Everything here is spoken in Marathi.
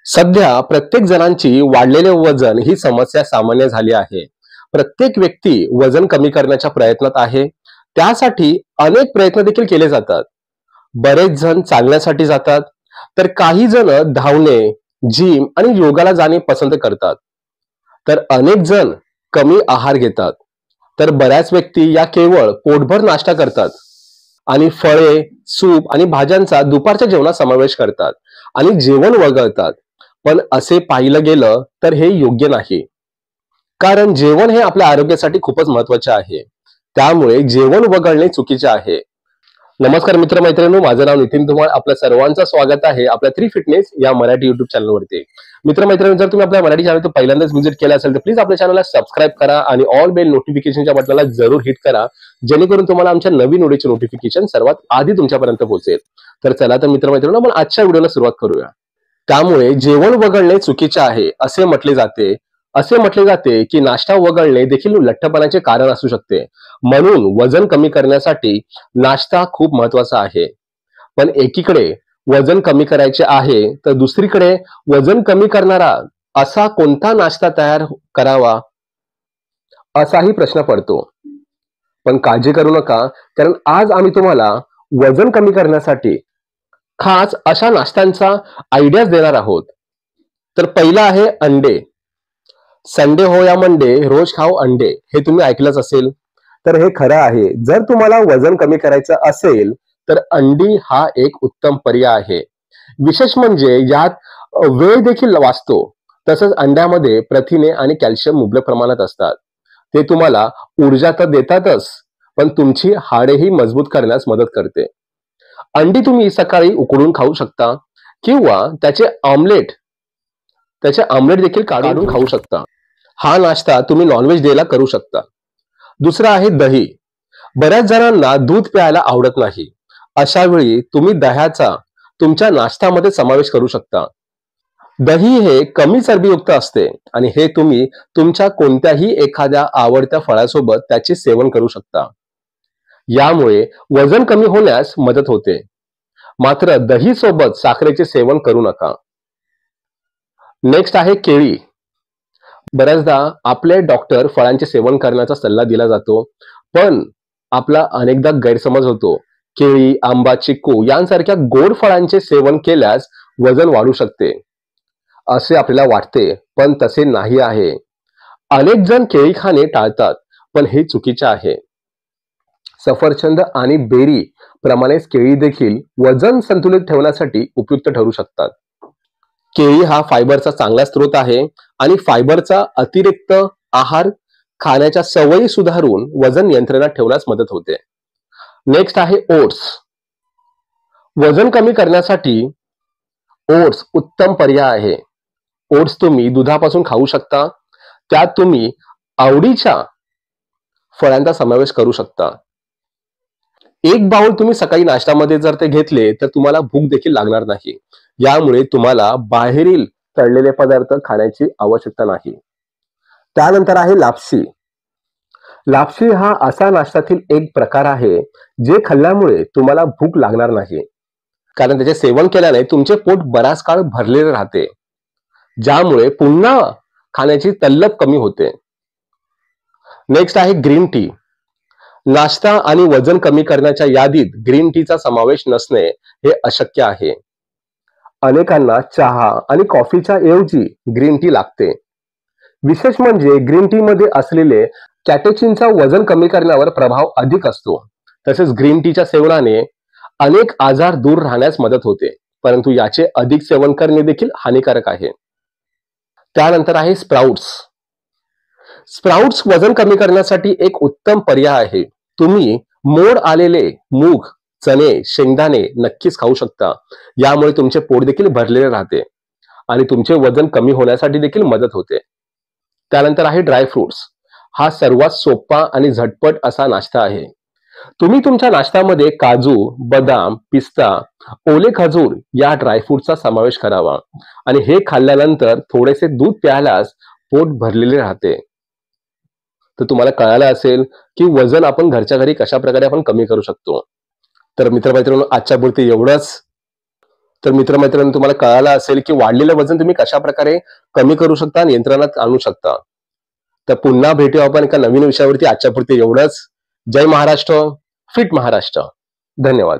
सध्या प्रत्येक जणांची वाढलेले वजन ही समस्या सामान्य झाली आहे. प्रत्येक व्यक्ती वजन कमी करण्याच्या प्रयत्नात आहे. त्यासाठी अनेक प्रयत्न देखील केले जातात. बरेच जण चालण्यासाठी जातात, तर काही जण धावणे, जिम आणि योगाला जाणे पसंत करतात. तर अनेक जण कमी आहार घेतात. तर बऱ्याच व्यक्ती या केवळ पोटभर नाश्ता करतात आणि फळे, सूप आणि भाज्यांचा दुपारच्या जेवणात समावेश करतात आणि जेवण वगळतात. पण असे पाहिलं गेलं तर हे योग्य नाही. कारण जेवण हे आपल्या आरोग्यासाठी खूपच महत्वाचे आहे. त्यामुळे जेवण वगळणे चुकीचे आहे. नमस्कार मित्र-मैत्रिणींनो, माझं नाव नितीन धुमाळ. आपल्या सर्वांचं स्वागत आहे आपल्या थ्री फिटनेस या मराठी युट्यूब चॅनलवरती. मित्र-मैत्रिणींनो, जर तुम्ही आपल्या मराठी चॅनल पहिल्यांदाच व्हिजिट केला असेल तर प्लीज आपल्या चॅनलला सबस्क्राईब करा आणि ऑल बेल नोटिफिकेशनच्या बटनाला जरूर हिट करा, जेणेकरून तुम्हाला आमच्या नवीन व्हिडिओचे नोटिफिकेशन सर्वात आधी तुमच्यापर्यंत पोहोचेल. तर चला तर मित्र-मैत्रिणींनो, आपण आजच्या व्हिडिओला सुरुवात करूया. त्यामुळे जेवण वगळणे चुकीचे आहे असे म्हटले जाते. असे म्हटले जाते की नाश्ता वगळणे देखील लठ्ठपणाचे कारण असू शकते. म्हणून वजन कमी करण्यासाठी नाश्ता खूप महत्वाचा आहे. पण एकीकडे वजन कमी करायचे आहे तर दुसरीकडे वजन कमी करणारा असा कोणता नाश्ता तयार करावा असाही प्रश्न पडतो. पण काळजी करू नका, कारण आज आम्ही तुम्हाला वजन कमी करण्यासाठी खास अशा नाश्त्यांचा आयडियाज देणार आहोत. तर पहिला आहे अंडे. संडे हो या मंडे रोज खाओ अंडे, हे तुम्ही ऐकलंच असेल. तर हे खरं आहे. जर तुम्हाला वजन कमी करायचं असेल तर अंडी हा एक उत्तम पर्याय आहे. विशेष म्हणजे यात वेळ देखील वाचतो. तसंच अंड्यामध्ये प्रथिने आणि कॅल्शियम मुबलक प्रमाणात असतात. ते तुम्हाला ऊर्जा तर देतातच, पण तुमची हाडेही मजबूत करण्यास मदत करते. अंडी तुम्ही सकाळी उकडून खाऊ शकता किंवा त्याचे आमलेट देखील काढून खाऊ शकता. हा नाश्ता तुम्ही नॉनव्हेज डेला करू शकता. दुसरा आहे दही. बऱ्याच जणांना दूध प्यायला आवडत नाही. अशा वेळी तुम्ही दह्याचा तुमच्या नाश्त्यामध्ये समावेश करू शकता. दही हे कमी चरबीयुक्त असते आणि हे तुम्ही तुमच्या कोणत्याही एखाद्या आवडत्या फळासोबत त्याचे सेवन करू शकता. यामुळे वजन कमी होण्यास मदत होते. मात्र दही सोबत साखरेचे सेवन करू नका. नेक्स्ट आहे केळी. बऱ्याचदा आपले डॉक्टर फळांचे सेवन करण्याचा सल्ला दिला जातो, पण आपला अनेकदा गैरसमज होतो. केळी, आंबा, चिक्कू यांसारख्या गोड फळांचे सेवन केल्यास वजन वाढू शकते असे आपल्याला वाटते, पण तसे नाही आहे. अनेक जण केळी खाणे टाळतात, पण हे चुकीचे आहे. सफरचंद आणि बेरी प्रमाणेच केळी देखील वजन संतुलित ठेवण्यासाठी उपयुक्त ठरू शकतात. केळी हा फायबरचा चांगला स्रोत आहे आणि फायबरचा अतिरिक्त आहार खाण्याच्या सवयी सुधारून वजन नियंत्रणात ठेवण्यास मदत होते. नेक्स्ट आहे ओट्स. वजन कमी करण्यासाठी ओट्स उत्तम पर्याय आहे. ओट्स तुम्ही दुधापासून खाऊ शकता. त्यात तुम्ही आवडीच्या फळांचा समावेश करू शकता. एक बाउल तुम्ही सकाळी नाश्त्यामध्ये जर ते घेतले तर तुम्हाला भूक देखील लागणार नाही. यामुळे तुम्हाला बाहेरील तळलेले पदार्थ खाण्याची आवश्यकता नाही. त्यानंतर आहे लापशी. लापशी हा असा नाश्त्यातील एक प्रकार आहे जे खाल्ल्यामुळे तुम्हाला भूक लागणार नाही, कारण त्याचे सेवन केल्याने तुमचे पोट बराच काळ भरलेले राहते, ज्यामुळे पुन्हा खाण्याची तल्लफ कमी होते. नेक्स्ट आहे ग्रीन टी. नाश्ता आणि वजन कमी करण्याच्या यादीत ग्रीन टीचा समावेश नसणे हे अशक्य आहे. अनेकांना चहा आणि कॉफीच्या ऐवजी ग्रीन टी लागते. विशेष म्हणजे ग्रीन टी मध्ये असलेले कॅटेचिनचा वजन कमी करण्यावर प्रभाव अधिक असतो. तसेच ग्रीन टीच्या सेवनाने अनेक आजार दूर राहण्यास मदत होते, परंतु याचे अधिक सेवन करणे देखील हानिकारक आहे. त्यानंतर आहे स्प्राउट्स. स्प्राउट्स वजन कमी करण्यासाठी एक उत्तम पर्याय आहे. तुम्ही मोड आलेले मूग, चणे, शेंगदाणे नक्कीच खाऊ शकता. यामुळे तुमचे पोट देखील भरलेले राहते आणि तुमचे वजन कमी होण्यासाठी देखील मदत होते. त्यानंतर आहे ड्रायफ्रुट्स. हा सर्वात सोपा आणि झटपट असा नाश्ता आहे. तुम्ही तुमच्या नाश्त्यामध्ये काजू, बदाम, पिस्ता, ओले खजूर या ड्रायफ्रूटचा समावेश करावा आणि हे खाल्ल्यानंतर थोडेसे दूध प्यायल्यास पोट भरलेले राहते. तर तुम्हाला कळालं असेल की वजन आपण घरच्या घरी कशा प्रकारे आपण कमी करू शकतो. तर मित्रमैत्रिणींनो, आजच्या पुरते एवढंच. तर मित्रमैत्रिणी, तुम्हाला कळालं असेल की वाढलेलं वजन तुम्ही कशा प्रकारे कमी करू शकता, नियंत्रणात आणू शकता. तर पुन्हा भेटूया आपण एका नवीन विषयावरती. आजच्या पुरती एवढंच. जय महाराष्ट्र, फिट महाराष्ट्र. धन्यवाद.